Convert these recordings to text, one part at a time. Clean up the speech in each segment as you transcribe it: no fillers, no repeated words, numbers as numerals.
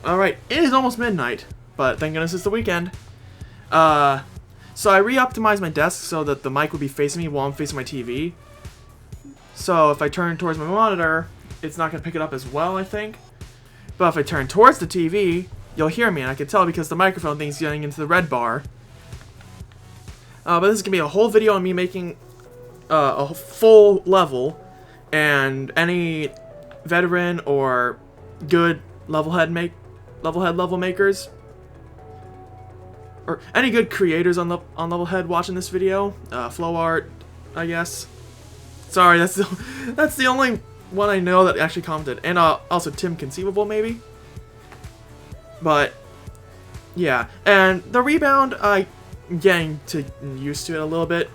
Alright, it is almost midnight, but thank goodness it's the weekend. So I re-optimized my desk so that the mic would be facing me while I'm facing my TV. So if I turn towards my monitor, it's not going to pick it up as well, I think. But if I turn towards the TV, you'll hear me, and I can tell because the microphone thing's getting into the red bar. But this is going to be a whole video on me making a full level, and any veteran or good Levelhead level makers, or any good creators on Levelhead watching this video, flow art, I guess. Sorry, that's the only one I know that actually commented, and also Tim Conceivable maybe. But yeah, and the rebound, I'm getting used to it a little bit.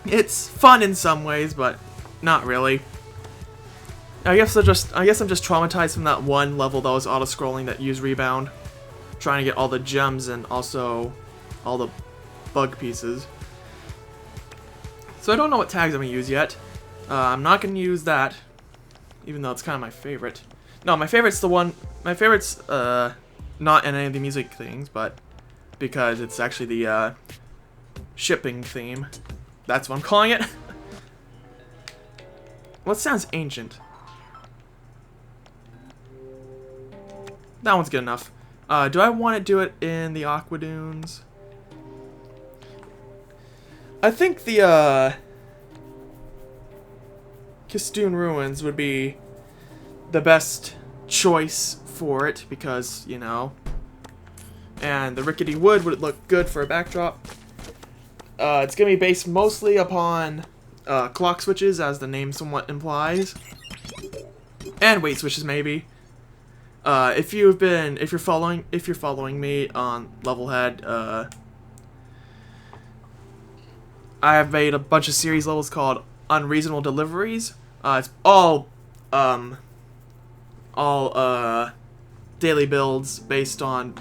It's fun in some ways, but not really. I guess I'm just traumatized from that one level that was auto-scrolling that used rebound, trying to get all the gems and also all the bug pieces. So I don't know what tags I'm gonna use yet. I'm not gonna use that, even though it's kind of my favorite. No, my favorite's the one. My favorite's not in any of the music things, but because it's actually the shipping theme. That's what I'm calling it. What sounds ancient? That one's good enough. Do I want to do it in the Aqua Dunes? I think the Kistoon Ruins would be the best choice for it because, you know, and the Rickety Wood would look good for a backdrop. It's going to be based mostly upon clock switches, as the name somewhat implies, and weight switches maybe. If you're following me on Levelhead, I have made a bunch of series levels called Unreasonable Deliveries. It's all daily builds based on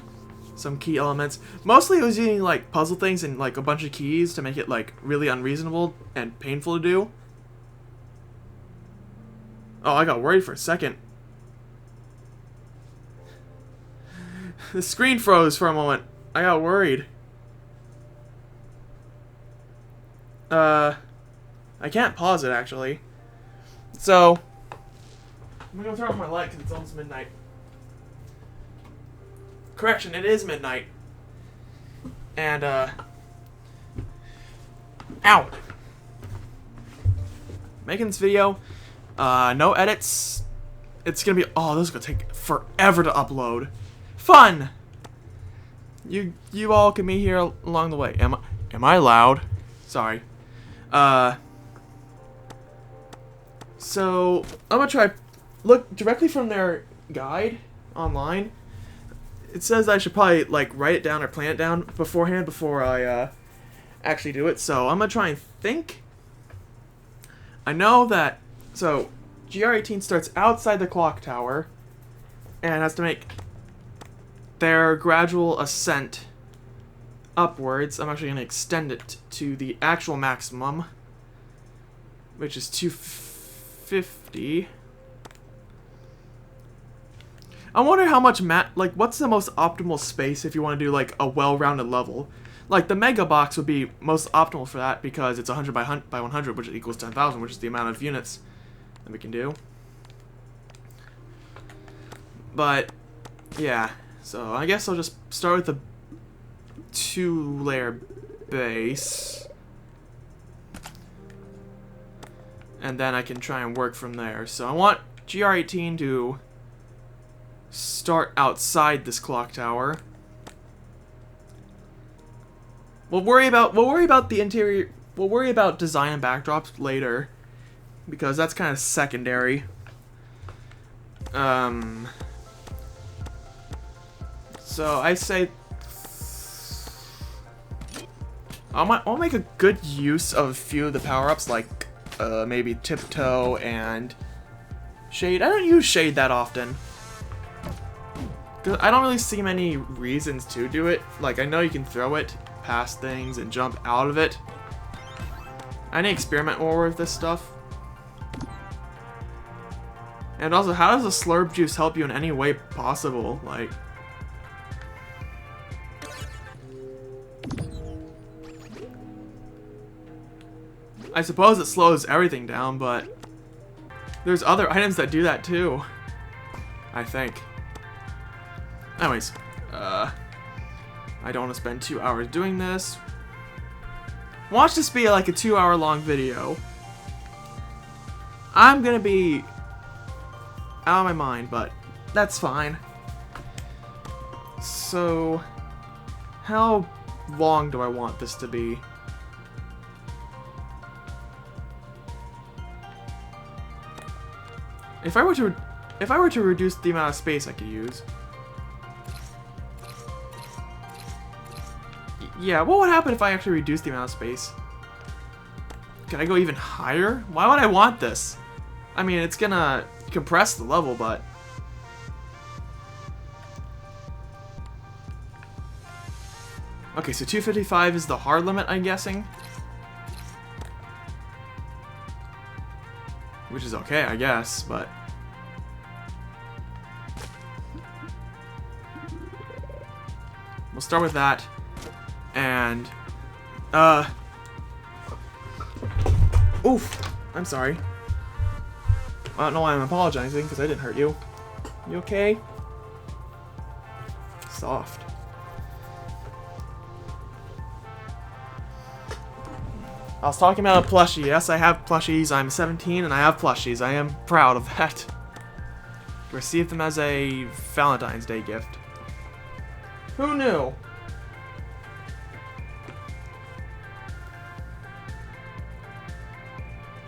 some key elements. Mostly it was using like puzzle things and like a bunch of keys to make it like really unreasonable and painful to do. Oh, I got worried for a second. The screen froze for a moment. I got worried. I can't pause it actually. So I'm gonna throw off my light because it's almost midnight. Correction, it is midnight. And, ow! Making this video, no edits. It's gonna be, oh, this is gonna take forever to upload. Fun! You all can be here along the way. Am I loud? Sorry. So, I'm gonna try, look directly from their guide online. It says I should probably like write it down or plan it down beforehand before I actually do it. So I'm gonna try and think. I know that so GR18 starts outside the clock tower and has to make their gradual ascent upwards. I'm actually gonna extend it to the actual maximum, which is 250. I wonder how much what's the most optimal space if you want to do like a well-rounded level. Like the Mega Box would be most optimal for that because it's 100 by 100, which equals 10,000, which is the amount of units that we can do. But yeah, so I guess I'll just start with the 2-layer base, and then I can try and work from there. So I want GR18 to start outside this clock tower. We'll worry about the interior. We'll worry about design and backdrops later, because that's kind of secondary. So I say I'll make a good use of a few of the power-ups, like maybe Tiptoe and Shade. I don't use Shade that often. I don't really see many reasons to do it. Like, I know you can throw it past things and jump out of it. I need to experiment more with this stuff. And also, how does the slurp juice help you in any way possible? Like... I suppose it slows everything down, but... there's other items that do that too. I think. Anyways. I don't want to spend 2 hours doing this. Watch this be like a 2-hour long video. I'm gonna be out of my mind, but that's fine. So, how long do I want this to be? If I were to reduce the amount of space I could use. Yeah, what would happen if I actually reduce the amount of space? Can I go even higher? Why would I want this? I mean, it's gonna compress the level, but... okay, so 255 is the hard limit, I'm guessing. Which is okay, I guess, but... we'll start with that. And... oof! I'm sorry. I don't know why I'm apologizing, because I didn't hurt you. You okay? Soft. I was talking about a plushie. Yes, I have plushies. I'm 17 and I have plushies. I am proud of that. Received them as a Valentine's Day gift. Who knew?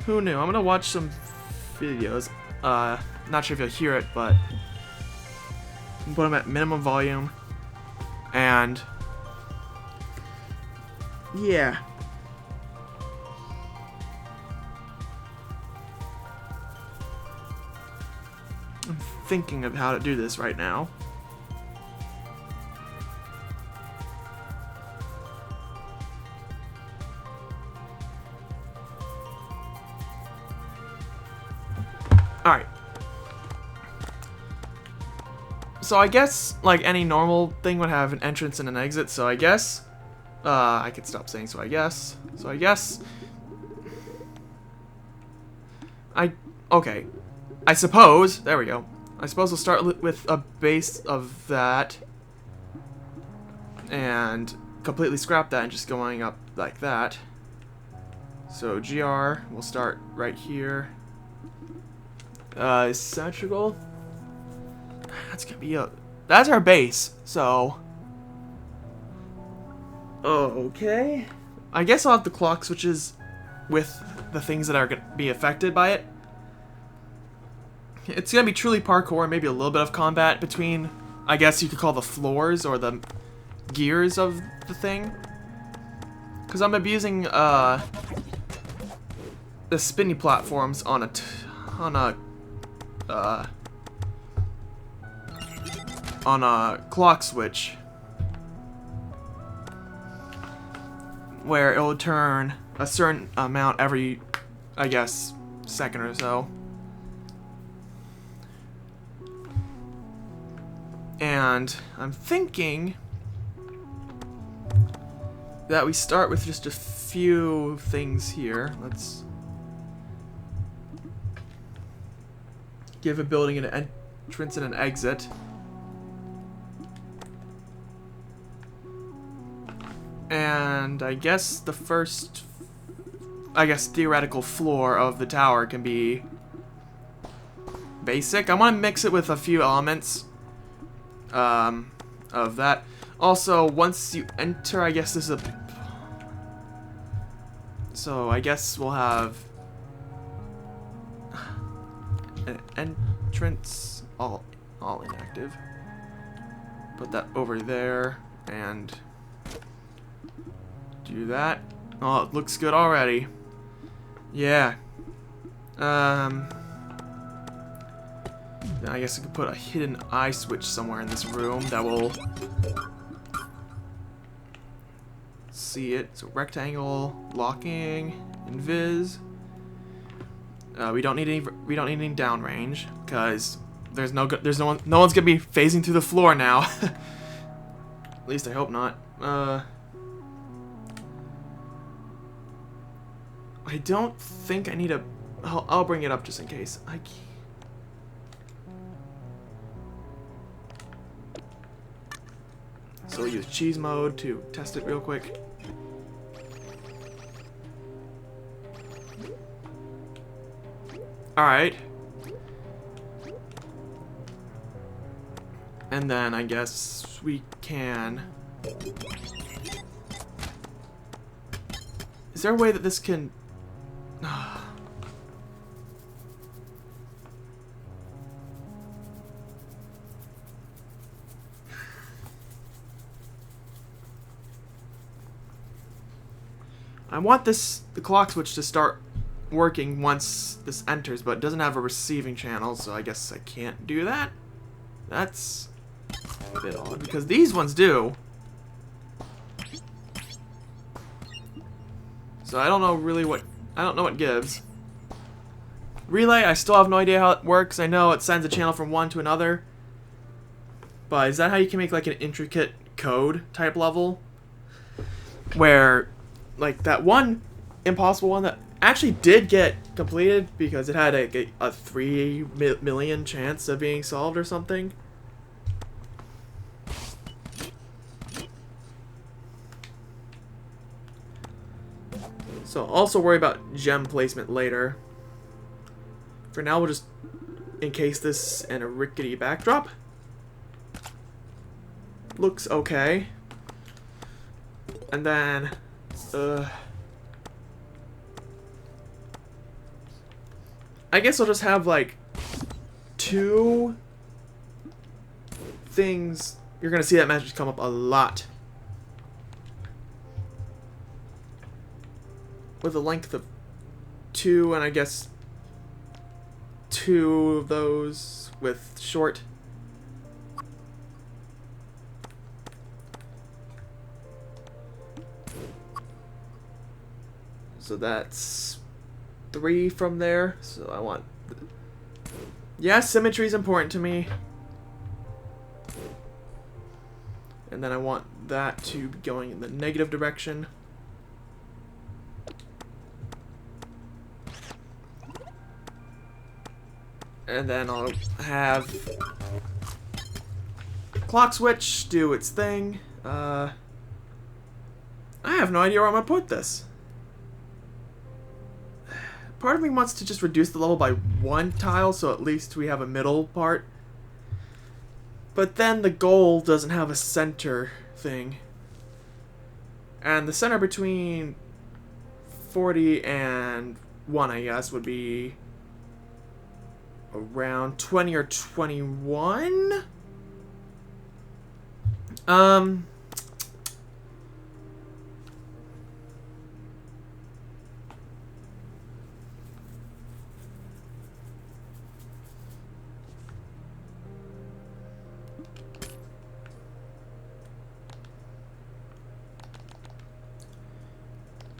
Who knew? I'm gonna watch some videos. Not sure if you'll hear it, but put them at minimum volume. And yeah. I'm thinking of how to do this right now. Alright. So I guess, like, any normal thing would have an entrance and an exit, so I guess... I could stop saying so I guess. So I guess... okay. I suppose... there we go. I suppose we'll start with a base of that. And completely scrap that and just going up like that. So GR, we'll start right here. Symmetrical. That's gonna be a... that's our base, so... okay. I guess I'll have the clock switches with the things that are gonna be affected by it. It's gonna be truly parkour, maybe a little bit of combat between, I guess you could call the floors or the gears of the thing. Because I'm abusing, the spinny platforms on a clock switch, where it will turn a certain amount every, I guess, second or so. And I'm thinking that we start with just a few things here. Let's give a building an entrance and an exit. And I guess the first, theoretical floor of the tower can be basic. I want to mix it with a few elements of that. Also, once you enter, I guess this is a... so I guess we'll have an entrance, all inactive. Put that over there and do that. Oh, it looks good already. Yeah. Then I guess I could put a hidden eye switch somewhere in this room that will see it. So rectangle, locking, invis. We don't need any we don't need any downrange because there's no one's gonna be phasing through the floor now. At least I hope not. I don't think I need a. I'll bring it up just in case. I can't. So we'll use cheese mode to test it real quick. Alright. And then I guess we can... Is there a way that this can... I want the clock switch to start working once this enters, but it doesn't have a receiving channel, so I guess I can't do that. That's a bit odd, because these ones do. So I don't know really what... I don't know what gives. Relay, I still have no idea how it works. I know it sends a channel from one to another. But is that how you can make like an intricate code type level? Where... like that one impossible one that actually did get completed because it had a 3 million chance of being solved or something. So I'll also worry about gem placement later. For now, we'll just encase this in a rickety backdrop. Looks okay. And then... I guess I'll just have like 2 things. You're gonna see that message come up a lot. With a length of 2, and I guess 2 of those with short. So that's 3 from there. So I want... yeah, symmetry is important to me. And then I want that to be going in the negative direction. And then I'll have clock switch do its thing. I have no idea where I'm gonna put this. Part of me wants to just reduce the level by 1 tile, so at least we have a middle part. But then the goal doesn't have a center thing. And the center between 40 and 1, I guess, would be around 20 or 21?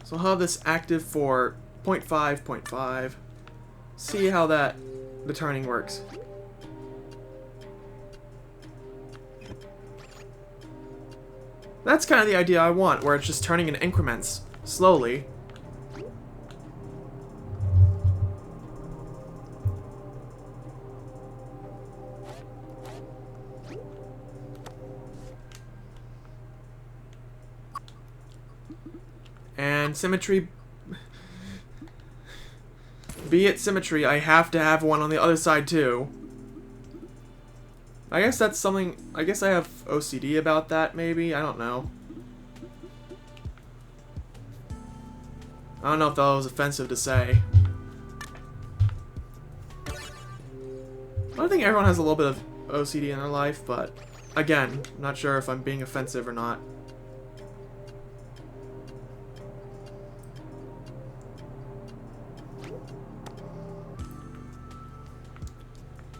So I'll have this active for 0.5, 0.5. See how the turning works. That's kind of the idea I want, where it's just turning in increments, slowly. And symmetry, be it symmetry, I have to have one on the other side too. I guess that's something, I guess I have OCD about that maybe, I don't know. I don't know if that was offensive to say. I think everyone has a little bit of OCD in their life, but again, I'm not sure if I'm being offensive or not.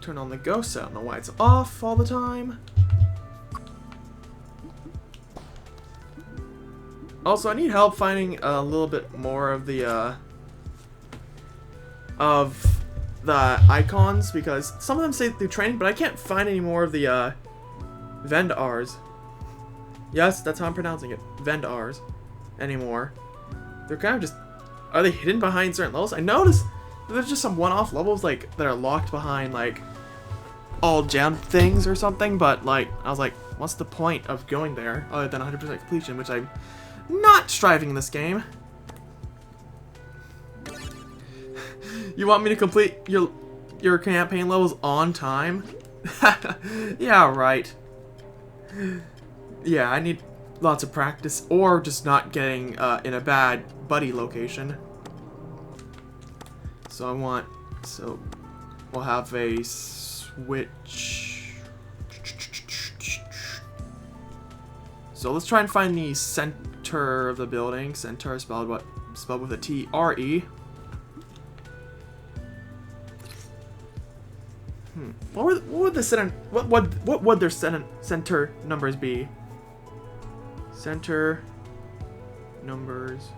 Turn on the ghost. I don't know why it's off all the time. Also, I need help finding a little bit more of the the icons because some of them say through training, but I can't find any more of the Vendars. Yes, that's how I'm pronouncing it. Vendars anymore. They're kind of just... Are they hidden behind certain levels? I noticed that there's just some one-off levels like that are locked behind like all gem things or something, but like I was like, what's the point of going there other than 100% completion, which I'm not striving in this game. You want me to complete your campaign levels on time? Yeah, right. Yeah, I need lots of practice, or just not getting in a bad buddy location. So we'll have a switch. So let's try and find the center of the building. Center spelled what? Spelled with a T-R-E. What would the center? What would their center numbers be? Center numbers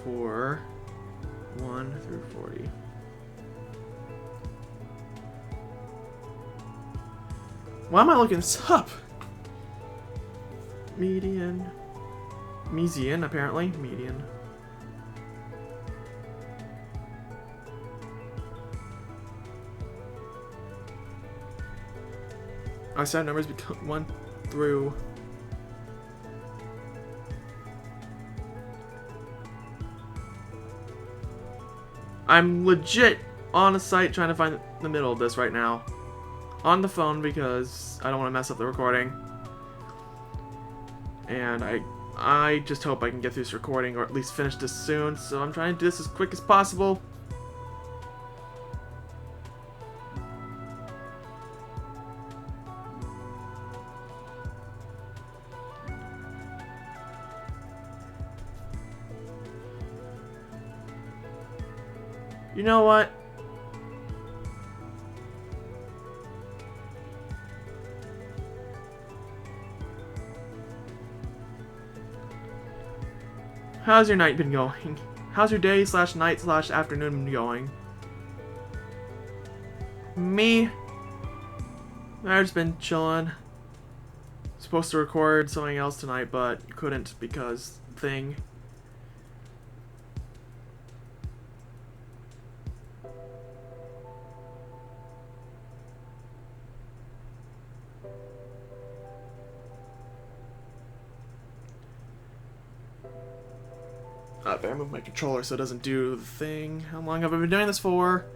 for 1 through 40. Why am I looking this up? Median. Median, apparently. Median. Our set numbers become 1 through... I'm legit on a site trying to find the middle of this right now. On the phone because I don't want to mess up the recording. And I just hope I can get through this recording or at least finish this soon. So I'm trying to do this as quick as possible. You know what? How's your night been going? How's your day / night / afternoon been going? Me? I've just been chilling. Supposed to record something else tonight, but couldn't because thing. I better move my controller so it doesn't do the thing. How long have I been doing this for?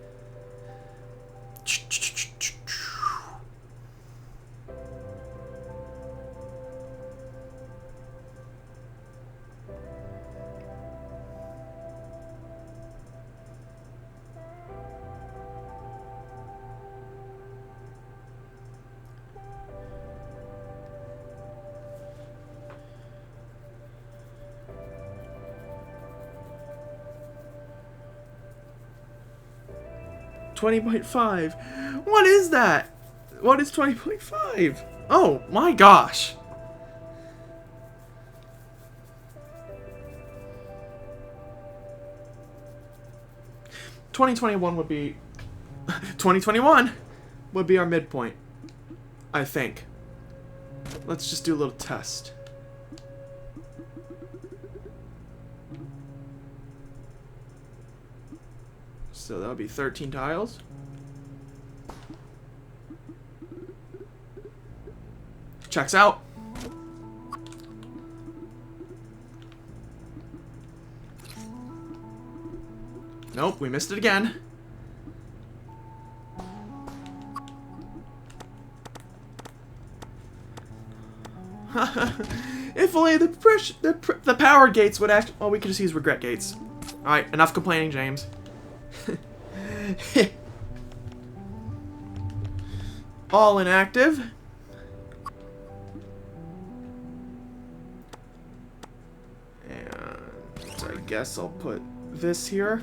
$20.5. What is that? What is 20.5? Oh my gosh. $20.21 would be 2021 would be our midpoint, I think. Let's just do a little test. So that would be 13 tiles. Checks out. Nope, we missed it again. If only the power gates would actually... Oh, we could just use regret gates. Alright, enough complaining, James. All inactive. And I guess I'll put this here.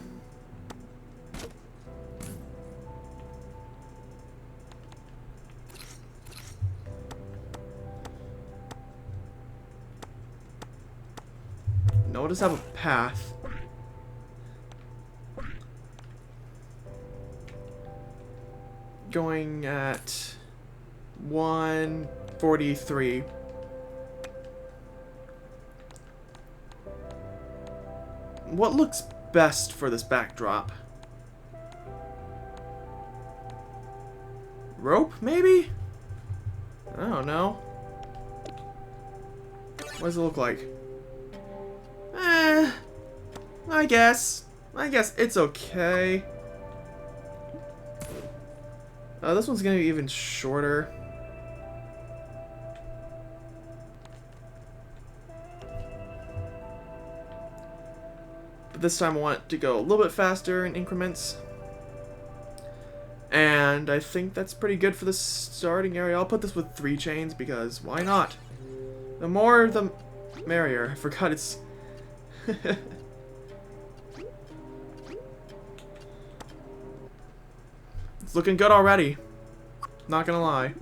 No, we'll just have a path. going at 143. What looks best for this backdrop? Rope, maybe? I don't know. What does it look like? I guess it's okay. This one's gonna be even shorter. But this time I want it to go a little bit faster in increments. And I think that's pretty good for the starting area. I'll put this with 3 chains because why not? The more the merrier. I forgot it's... It's looking good already. Not gonna lie.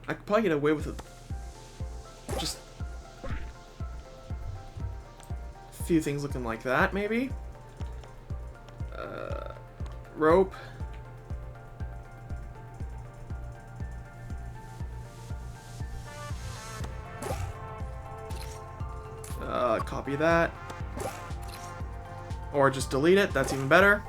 I could probably get away with just a few things looking like that, maybe. Rope. Copy that. Or just delete it, that's even better.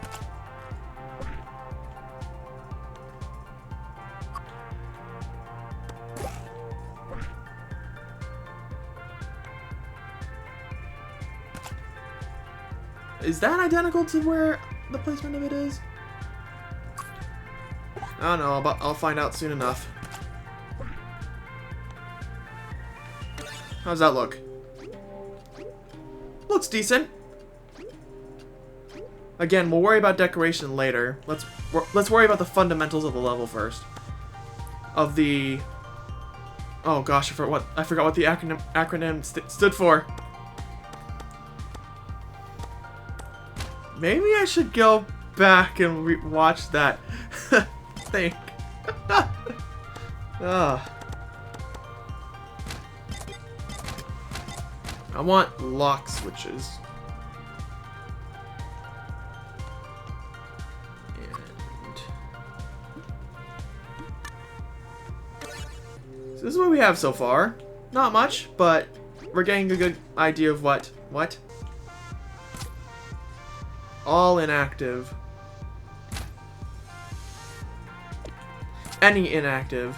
Is that identical to where the placement of it is? I don't know, but I'll find out soon enough. How's that look? Looks decent. Again, we'll worry about decoration later. Let's worry about the fundamentals of the level first. Of the... Oh gosh, I forgot what the acronym stood for. Maybe I should go back and watch that thing. I want lock switches. And so this is what we have so far. Not much, but we're getting a good idea of what? All inactive. Any inactive.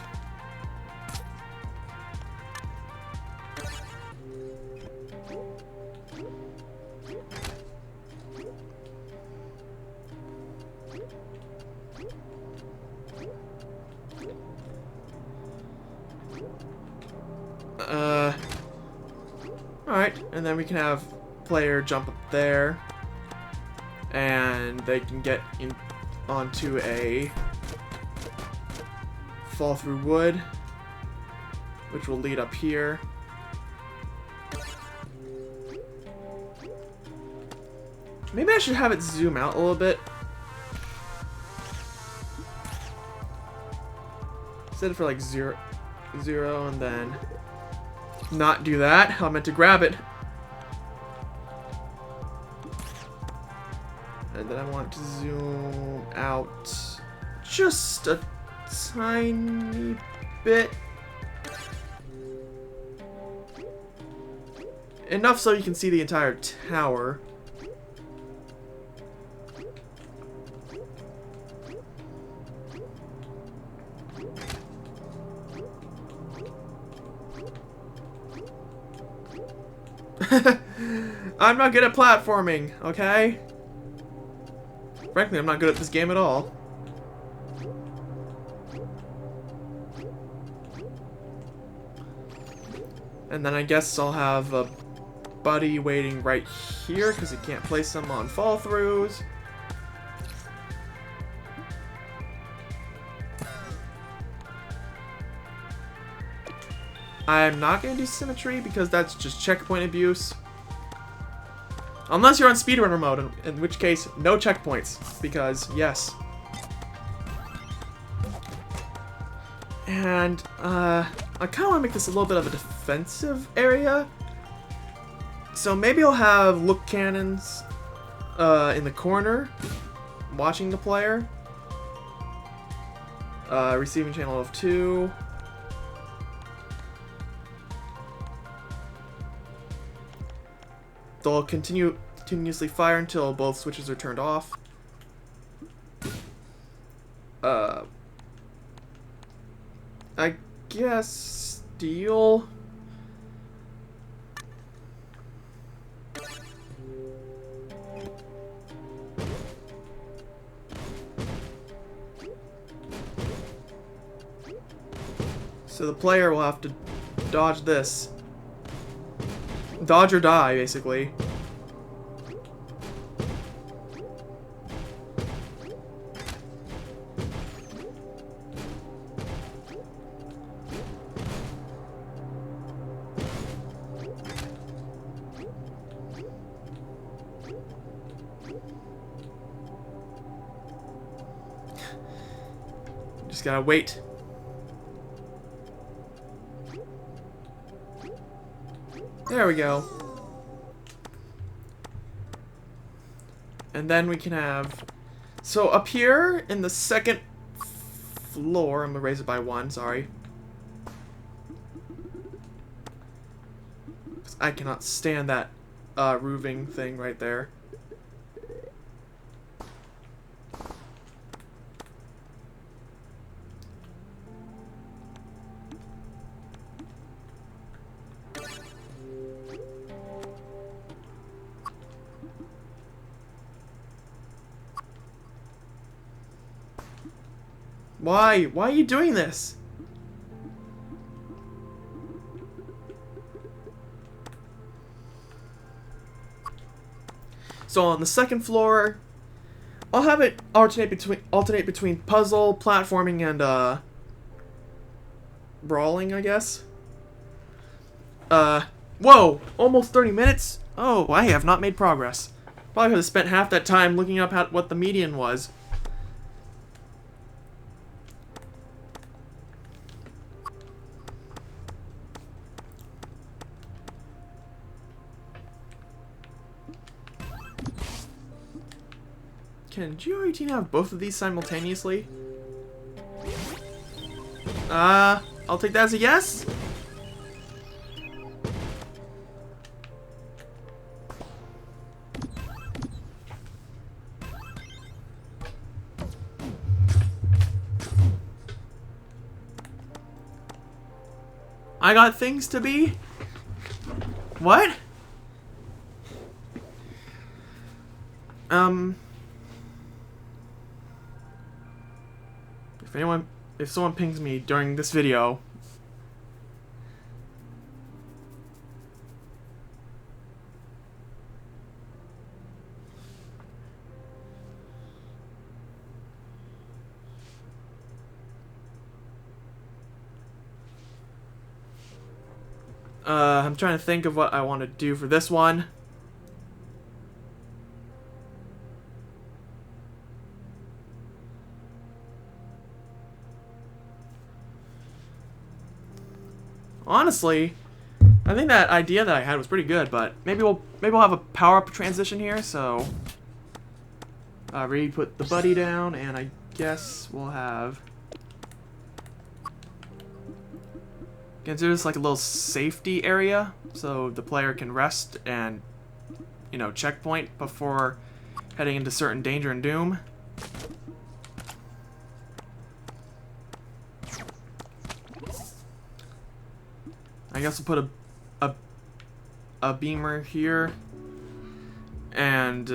Alright, and then we can have player jump up there. And they can get in onto a fall through wood, which will lead up here. Maybe I should have it zoom out a little bit. Set it for like zero and then not do that. I meant to grab it. And then I want to zoom out just a tiny bit. Enough so you can see the entire tower. I'm not good at platforming, okay? Frankly, I'm not good at this game at all. And then I guess I'll have a buddy waiting right here because he can't place them on fall-throughs. I'm not going to do symmetry because that's just checkpoint abuse. Unless you're on speedrunner mode, in which case, no checkpoints. Because, yes. And, I kind of want to make this a little bit of a defensive area. So maybe I'll have look cannons in the corner, watching the player. Receiving channel of 2. They'll continuously fire until both switches are turned off. I guess steel. So the player will have to dodge this. Dodge or die, basically. Just gotta wait. There we go. And then we can have... So up here in the second floor, I'm gonna raise it by 1, sorry. 'Cause I cannot stand that roofing thing right there. Why? Why are you doing this? So on the second floor, I'll have it alternate between puzzle, platforming, and brawling, I guess. Whoa! Almost 30 minutes? Oh, I have not made progress. Probably could have spent half that time looking up what the median was. Can GR18 have both of these simultaneously? I'll take that as a yes. I got things to be? What? If someone pings me during this video, I'm trying to think of what I want to do for this one. Honestly, I think that idea that I had was pretty good, but maybe we'll have a power-up transition here, so put the buddy down, and I guess we'll have consider this like a little safety area, so the player can rest and, you know, checkpoint before heading into certain danger and doom. I guess we'll put a beamer here, and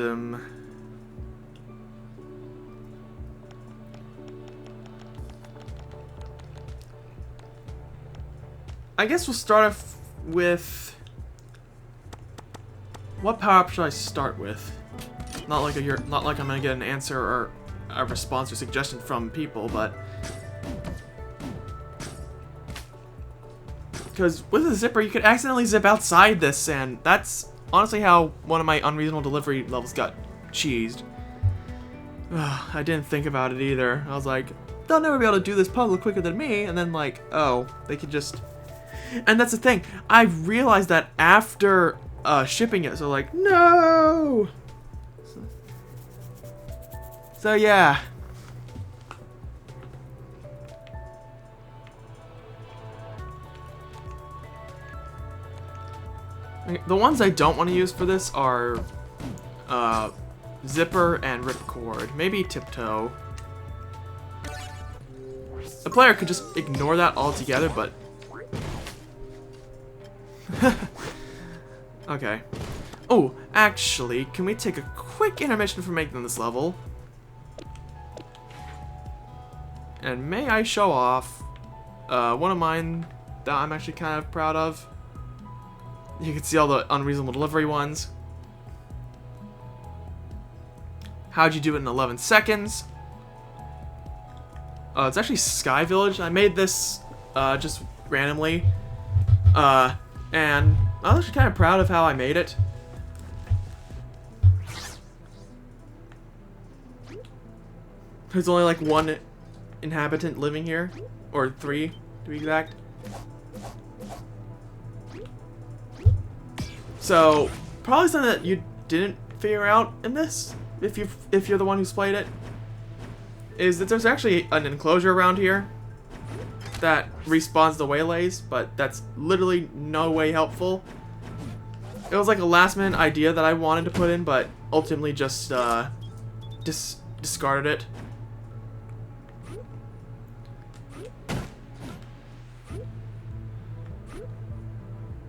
I guess we'll start off with what power up should I start with? Not like I'm gonna get an answer or a response or suggestion from people, but because with a zipper, you could accidentally zip outside this, and that's honestly how one of my unreasonable delivery levels got cheesed. I didn't think about it either. I was like, they'll never be able to do this puzzle quicker than me, and then like, oh, they could just... And that's the thing, I realized that after shipping it, so like, no! So yeah. The ones I don't want to use for this are Zipper and Ripcord. Maybe Tiptoe. The player could just ignore that altogether, but... Okay. Oh, actually, can we take a quick intermission for making this level? And may I show off one of mine that I'm actually kind of proud of. You can see all the unreasonable delivery ones. How'd you do it in 11 seconds? It's actually Sky Village. I made this just randomly. And I'm actually kind of proud of how I made it. There's only like one inhabitant living here. Or 3, to be exact. So, probably something that you didn't figure out in this, if you're the one who's played it, is that there's actually an enclosure around here that respawns the waylays, but that's literally no way helpful. It was like a last minute idea that I wanted to put in, but ultimately just discarded it.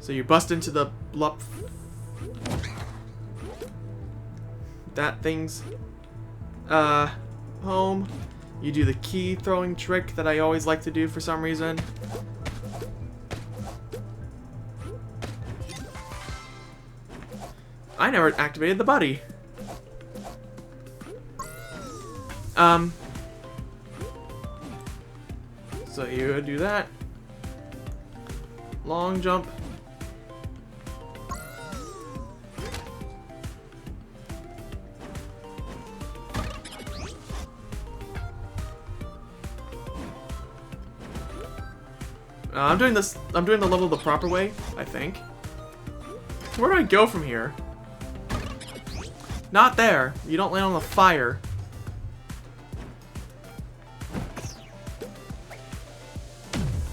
So you bust into the blup. That thing's home. You do the key throwing trick that I always like to do for some reason. I never activated the buddy. So you do that. Long jump. I'm doing the level the proper way, I think. Where do I go from here? Not there. You don't land on the fire.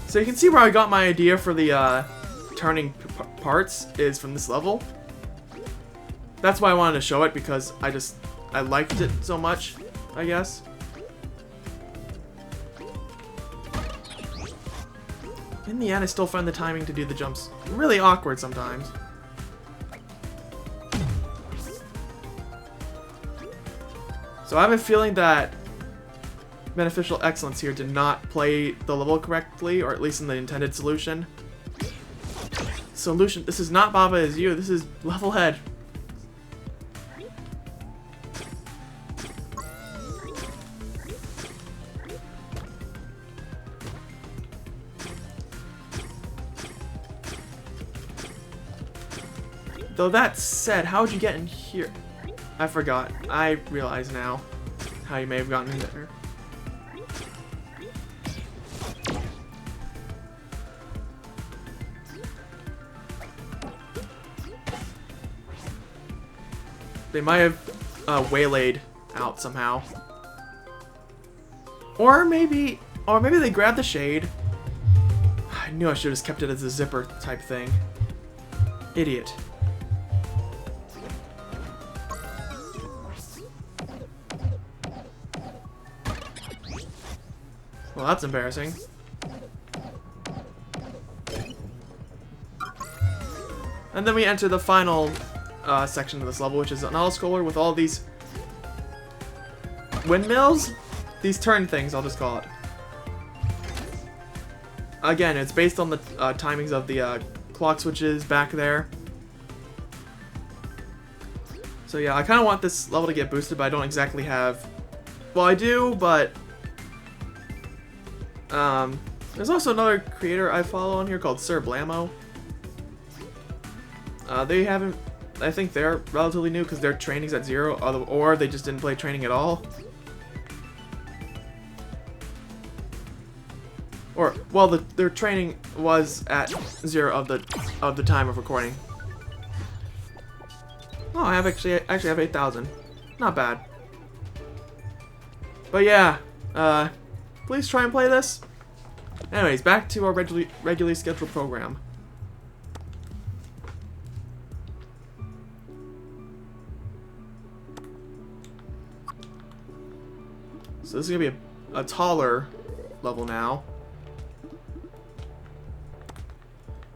So you can see where I got my idea for the turning parts is from this level. That's why I wanted to show it, because I liked it so much, I guess. In the end, I still find the timing to do the jumps really awkward sometimes. So I have a feeling that Beneficial Excellence here did not play the level correctly, or at least in the intended solution. This is not Baba Is You, this is Levelhead. Though that said, how would you get in here? I forgot. I realize now how you may have gotten in there. They might have waylaid out somehow. Or maybe they grabbed the shade. I knew I should have just kept it as a zipper type thing. Idiot. Well, that's embarrassing. And then we enter the final section of this level, which is an auto-scroller with all these windmills? These turn things, I'll just call it. Again, it's based on the timings of the clock switches back there. So yeah, I kind of want this level to get boosted, but I don't exactly have... Well, I do, but... there's also another creator I follow on here called Sir Blammo. They haven't... I think they're relatively new because their training's at 0, or they just didn't play training at all. Or, well, their training was at 0 of the time of recording. Oh, I actually have 8,000. Not bad. But yeah, please try and play this. Anyways, back to our regularly scheduled program. So this is gonna be a taller level now.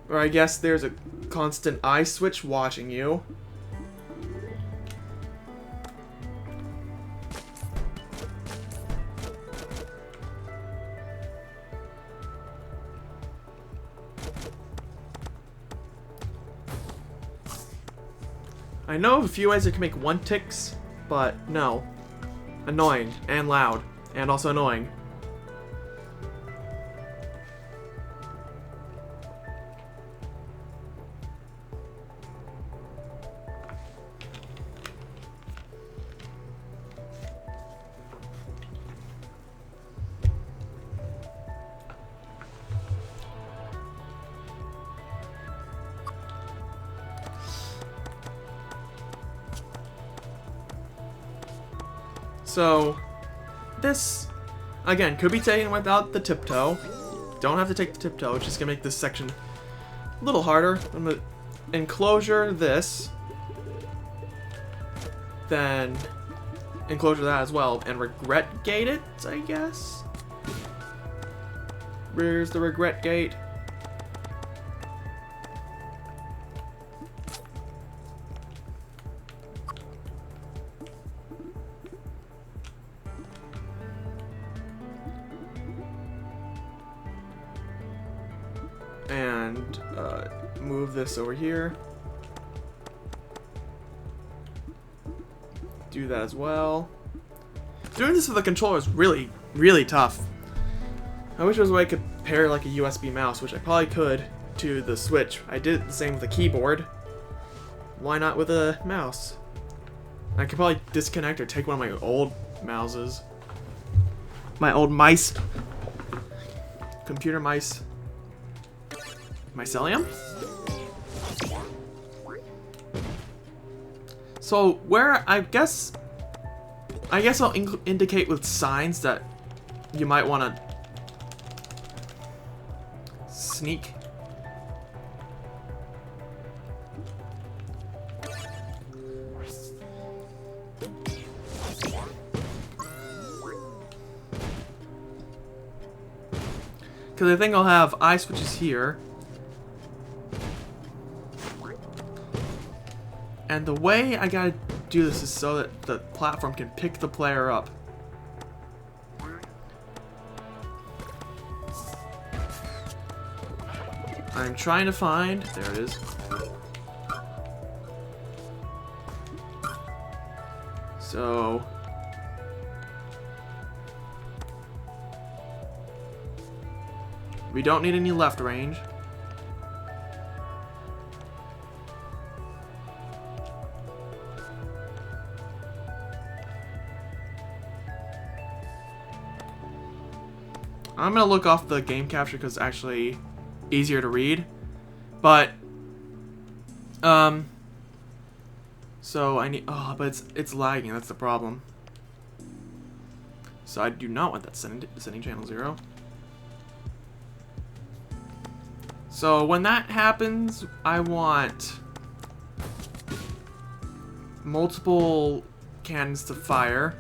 Or I guess there's a constant eye switch watching you. I know of a few ways I can make 1 ticks, but no. Annoying and loud and also annoying. So, this, again, could be taken without the tiptoe. Don't have to take the tiptoe, it's just gonna make this section a little harder. I'm gonna enclosure this, then enclosure that as well, and regret gate it, I guess? Where's the regret gate? And move this over here. Do that as well. Doing this with the controller is really, really tough. I wish there was a way I could pair like a USB mouse, which I probably could, to the Switch. I did the same with the keyboard. Why not with a mouse? I could probably disconnect or take one of my old mouses. My old mice. Computer mice. Mycelium? So where I guess I'll indicate with signs that you might want to sneak. Because I think I'll have eye switches here. And the way I gotta do this is so that the platform can pick the player up. I'm trying to find, there it is. So, we don't need any left range. I'm gonna look off the game capture because it's actually easier to read. But so I need, oh, but it's lagging, that's the problem. So I do not want that setting channel 0. So when that happens, I want multiple cannons to fire.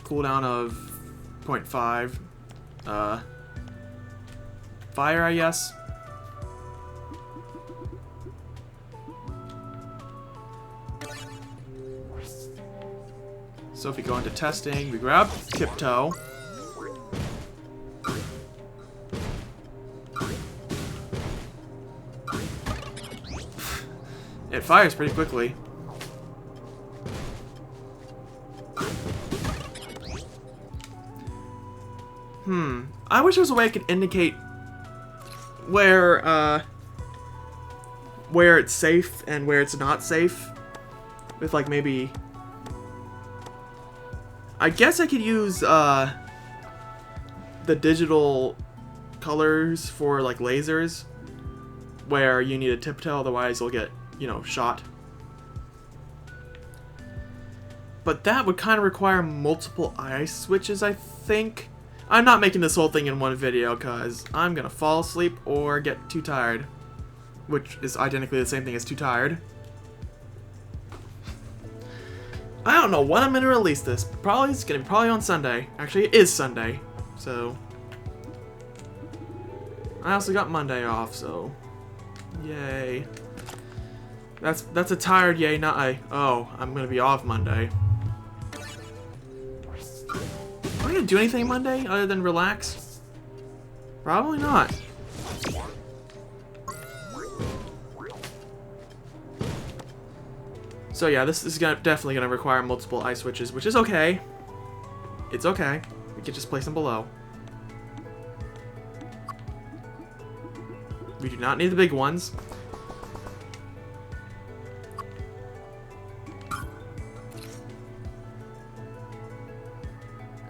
Cooldown of 0.5. Fire, I guess. So if we go into testing, we grab tiptoe. It fires pretty quickly. I wish there was a way I could indicate where it's safe and where it's not safe. With like maybe I guess I could use the digital colors for like lasers, where you need a tiptoe, otherwise you'll get, you know, shot. But that would kind of require multiple ice switches, I think. I'm not making this whole thing in one video because I'm gonna fall asleep or get too tired, which is identically the same thing as too tired. I don't know when I'm gonna release this. Probably it's gonna be on Sunday. Actually, it is Sunday, so I also got Monday off, so yay. That's a tired yay, not a I'm gonna be off Monday. Am I gonna do anything Monday other than relax? Probably not. So yeah, this is definitely gonna require multiple ice switches, which is okay. It's okay. We can just place them below. We do not need the big ones.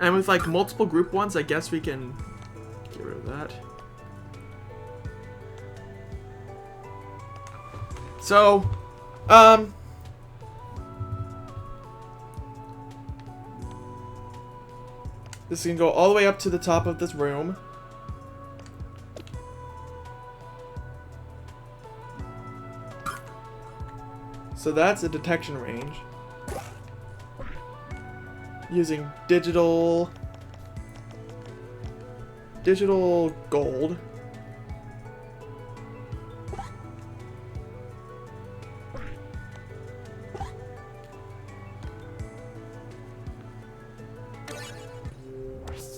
And with like multiple group ones, I guess we can get rid of that. So, this can go all the way up to the top of this room. So that's a detection range. Using digital gold.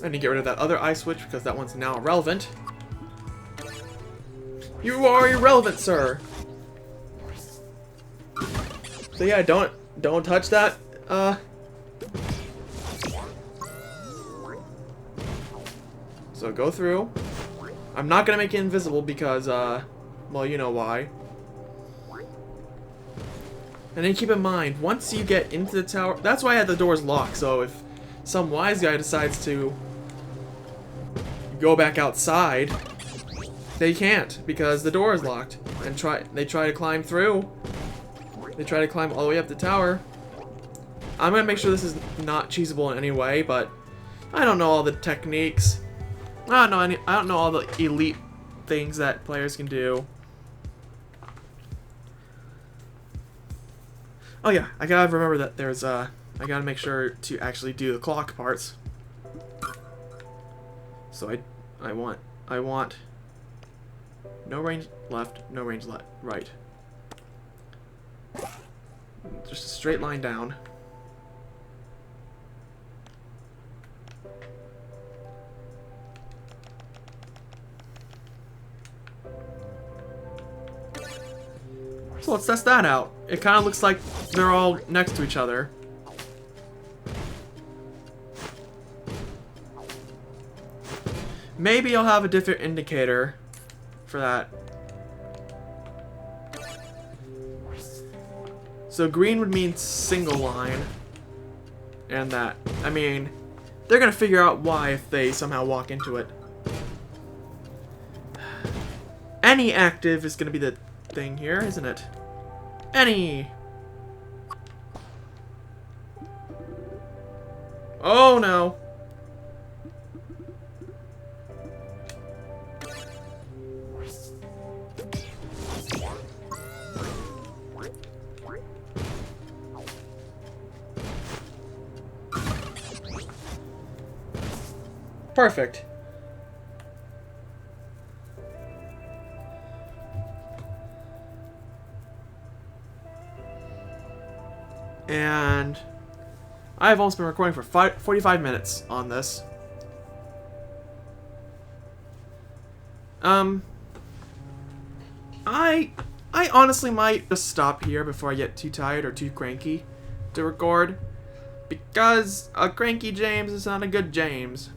I need to get rid of that other eye switch because that one's now irrelevant. You are irrelevant, sir. So yeah, don't touch that. So go through. I'm not gonna make it invisible because well, you know why. And then keep in mind, once you get into the tower, that's why I had the doors locked. So if some wise guy decides to go back outside, they can't because the door is locked. And they try to climb through. They try to climb all the way up the tower. I'm gonna make sure this is not cheesable in any way, but I don't know all the techniques. I don't know all the elite things that players can do. Oh yeah, I gotta remember that there's I gotta make sure to actually do the clock parts. So I want no range left, no range right. Just a straight line down. So let's test that out. It kind of looks like they're all next to each other. Maybe I'll have a different indicator for that. So green would mean single line. And that. I mean, they're gonna figure out why if they somehow walk into it. Any active is gonna be the thing here, isn't it? Any. Oh no. Perfect. And I've almost been recording for 45 minutes on this. I honestly might just stop here before I get too tired or too cranky to record, because a cranky James is not a good James.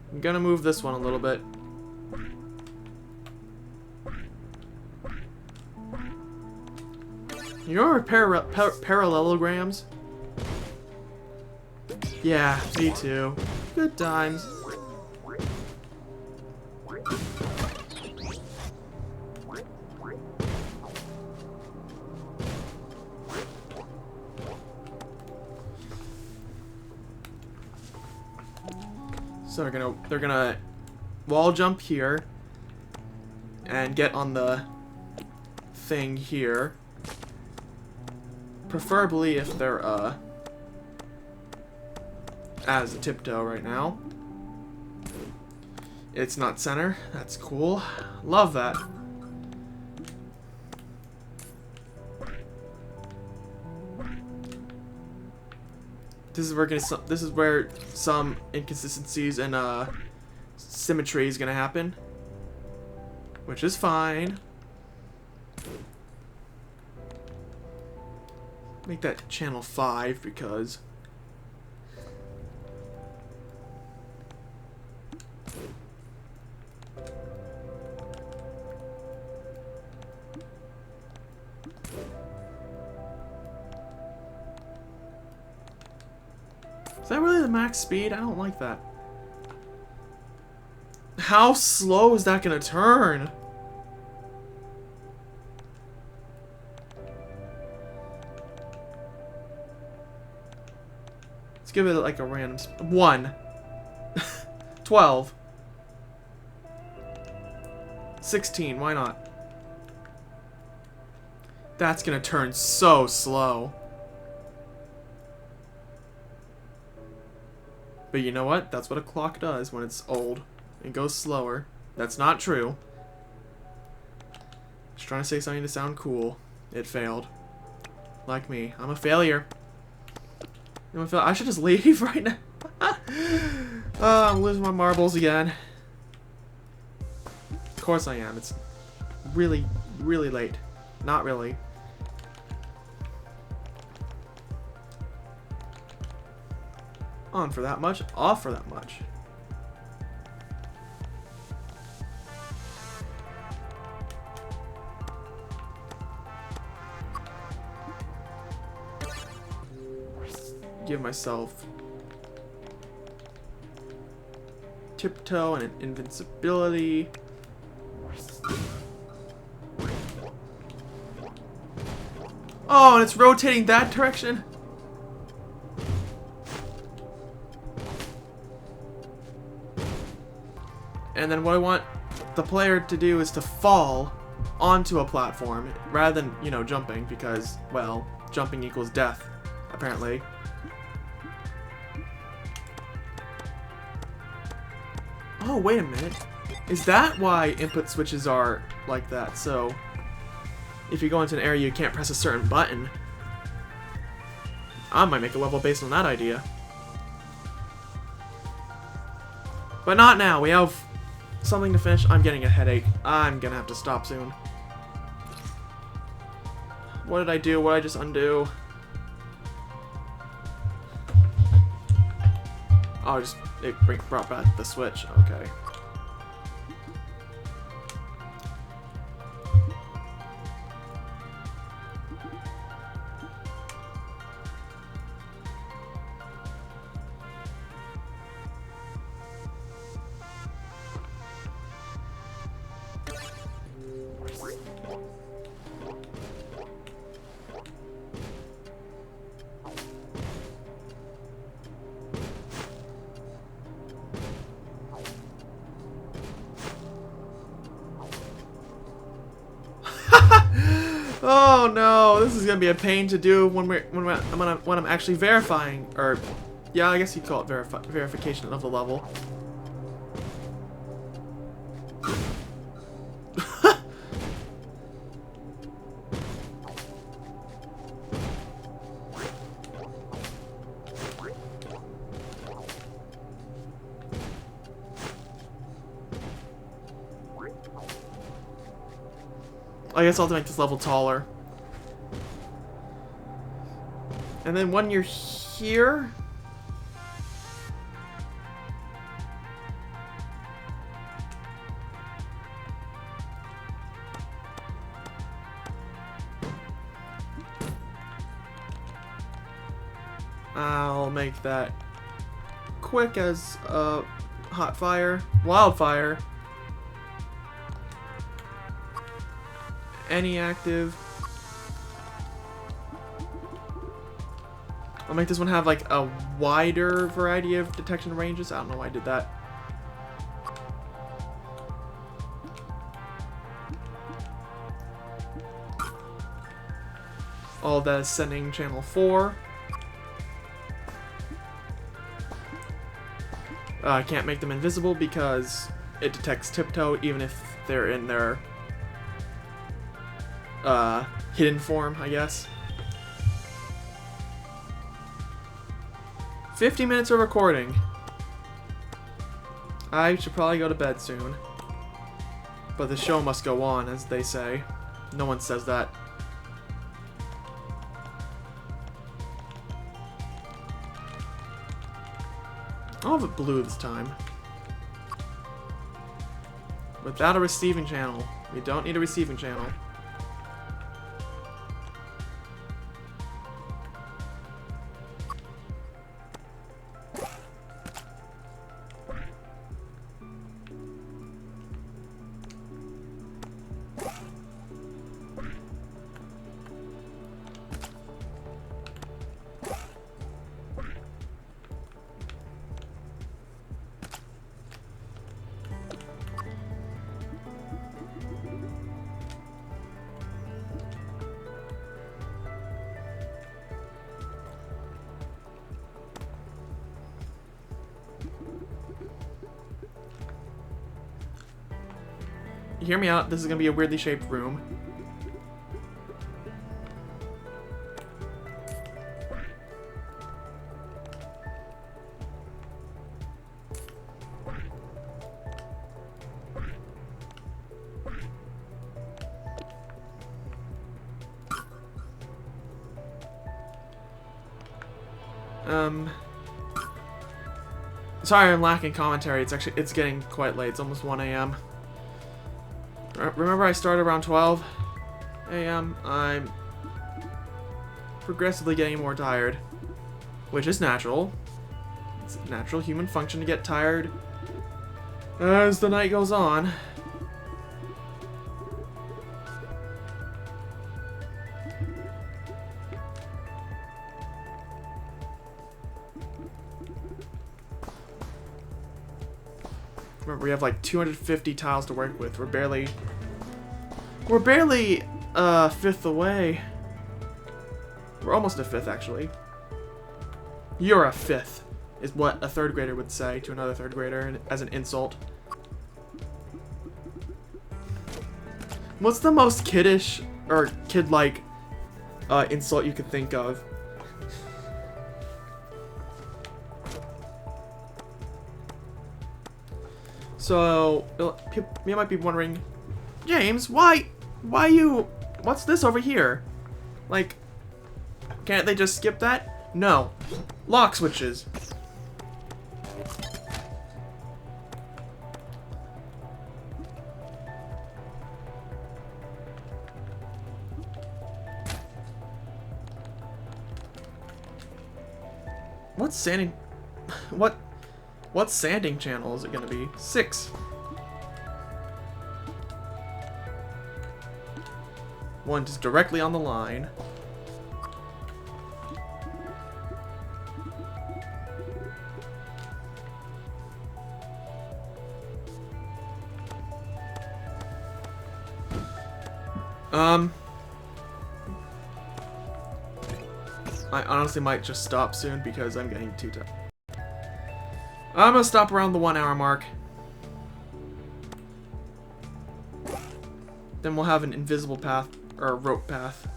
I'm gonna move this one a little bit. You remember parallelograms? Yeah, me too. Good times. So they're gonna wall jump here and get on the thing here. Preferably if they're as a tiptoe right now. It's not center. That's cool. Love that. This is where some inconsistencies and symmetry is gonna happen, which is fine. Make that channel 5 because is that really the max speed? I don't like that. How slow is that gonna turn? Let's give it like a random 1. 12. 16, why not? That's gonna turn so slow. But you know what? That's what a clock does when it's old. It goes slower. That's not true. Just trying to say something to sound cool. It failed. Like me. I'm a failure. I should just leave right now. I'm losing my marbles again. Of course I am. It's really, really late. Not really. On for that much, off for that much. Give myself tiptoe and an invincibility. Oh, and it's rotating that direction. And then what I want the player to do is to fall onto a platform rather than, you know, jumping because, well, jumping equals death, apparently. Oh, wait a minute. Is that why input switches are like that? So, if you go into an area you can't press a certain button. I might make a level based on that idea. But not now. We have something to finish. I'm getting a headache. I'm gonna have to stop soon. What did I do? What did I just undo? Oh, it brought back the switch. Okay. Oh no, this is gonna be a pain to do when I'm actually verifying, or yeah, I guess you call it verification of the level. I guess I'll have to make this level taller. And then when you're here... I'll make that quick as hot fire, wildfire, any active. I'll make this one have like a wider variety of detection ranges. I don't know why I did that. All that is sending channel 4. I can't make them invisible because it detects tiptoe even if they're in their hidden form, I guess. 50 minutes of recording. I should probably go to bed soon. But the show must go on, as they say. No one says that. I'll have it blue this time. Without a receiving channel. We don't need a receiving channel. Hear me out, this is gonna be a weirdly shaped room. Sorry I'm lacking commentary, it's getting quite late, it's almost 1 AM. Remember I started around 12 AM? I'm progressively getting more tired, which is natural. It's a natural human function to get tired as the night goes on. Remember, we have like 250 tiles to work with. We're barely a fifth away. We're almost a fifth, actually. You're a fifth, is what a third grader would say to another third grader as an insult. What's the most kiddish or kid-like insult you could think of? So, you might be wondering, James, what's this over here? Like, can't they just skip that? No. Lock switches. What sanding channel is it gonna be? 6. One just directly on the line. I honestly might just stop soon because I'm getting too tired. I'm gonna stop around the 1 hour mark. Then we'll have an invisible path, or a rope path.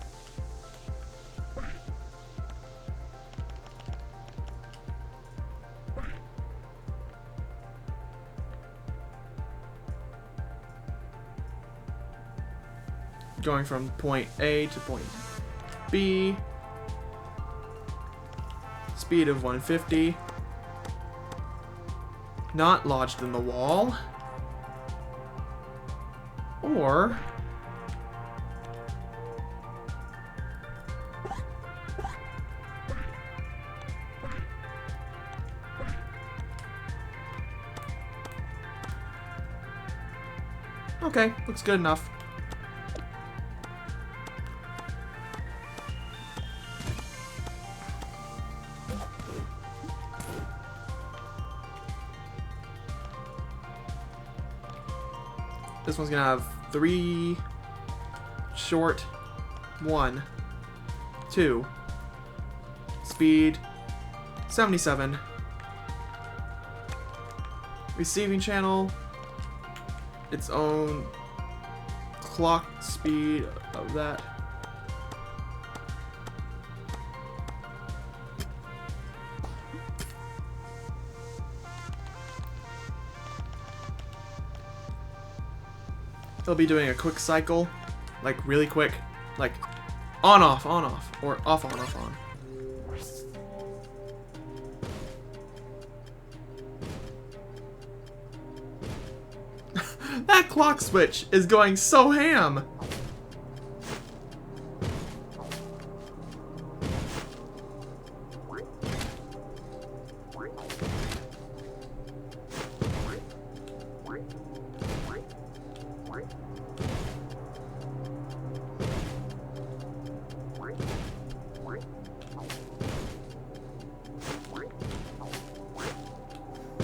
Going from point A to point B. Speed of 150. Not lodged in the wall. Or Okay, looks good enough. This one's gonna have 3 short, 1, 2, speed, 77, receiving channel, its own clock speed of that. They'll be doing a quick cycle, like really quick, like on off, or off on, off on. That clock switch is going so ham!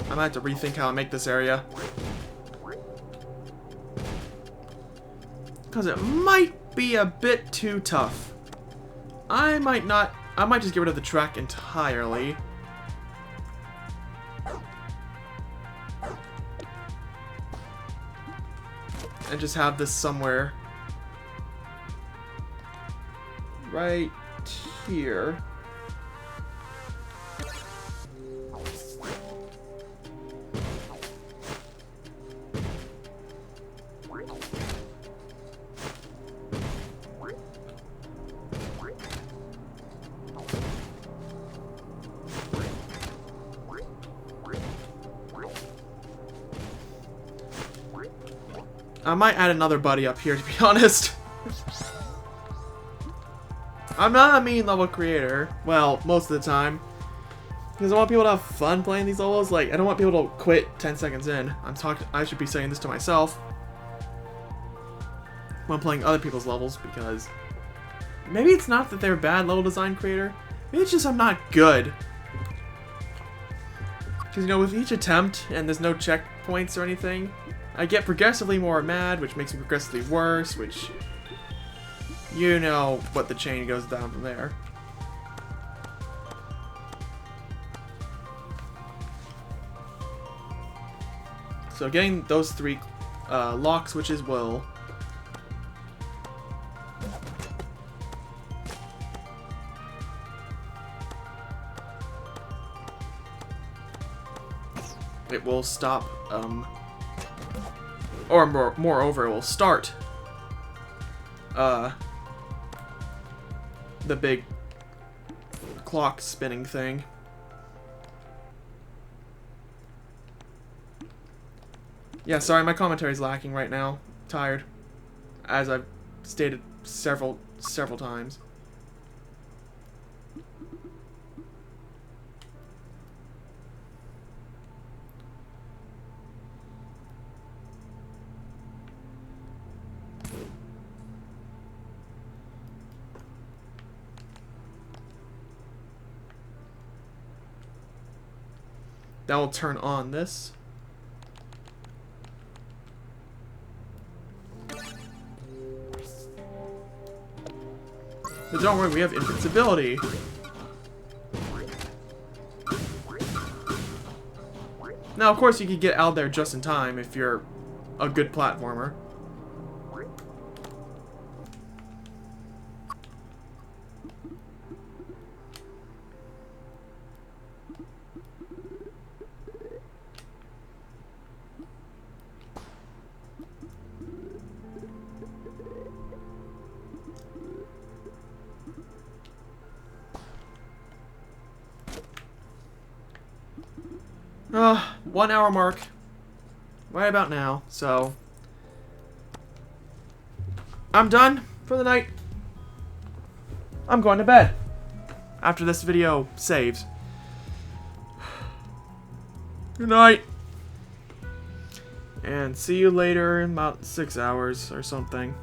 I might have to rethink how I make this area. Because it might be a bit too tough. I might just get rid of the track entirely. And just have this somewhere right here. I might add another buddy up here, to be honest. I'm not a mean level creator. Well, most of the time. Because I want people to have fun playing these levels. Like, I don't want people to quit 10 seconds in. I should be saying this to myself when playing other people's levels, because maybe it's not that they're a bad level design creator. Maybe it's just I'm not good. Because, you know, with each attempt, and there's no checkpoints or anything, I get progressively more mad, which makes me progressively worse, which, you know what the chain goes down from there. So getting those 3 lock switches will stop, or moreover, it will start the big clock spinning thing. Yeah, sorry, my commentary's lacking right now. Tired, as I've stated several times. That will turn on this. But don't worry, we have invincibility. Now, of course, you can get out there just in time if you're a good platformer. One hour mark. Right about now, so I'm done for the night. I'm going to bed after this video saves. Good night. And see you later in about 6 hours or something.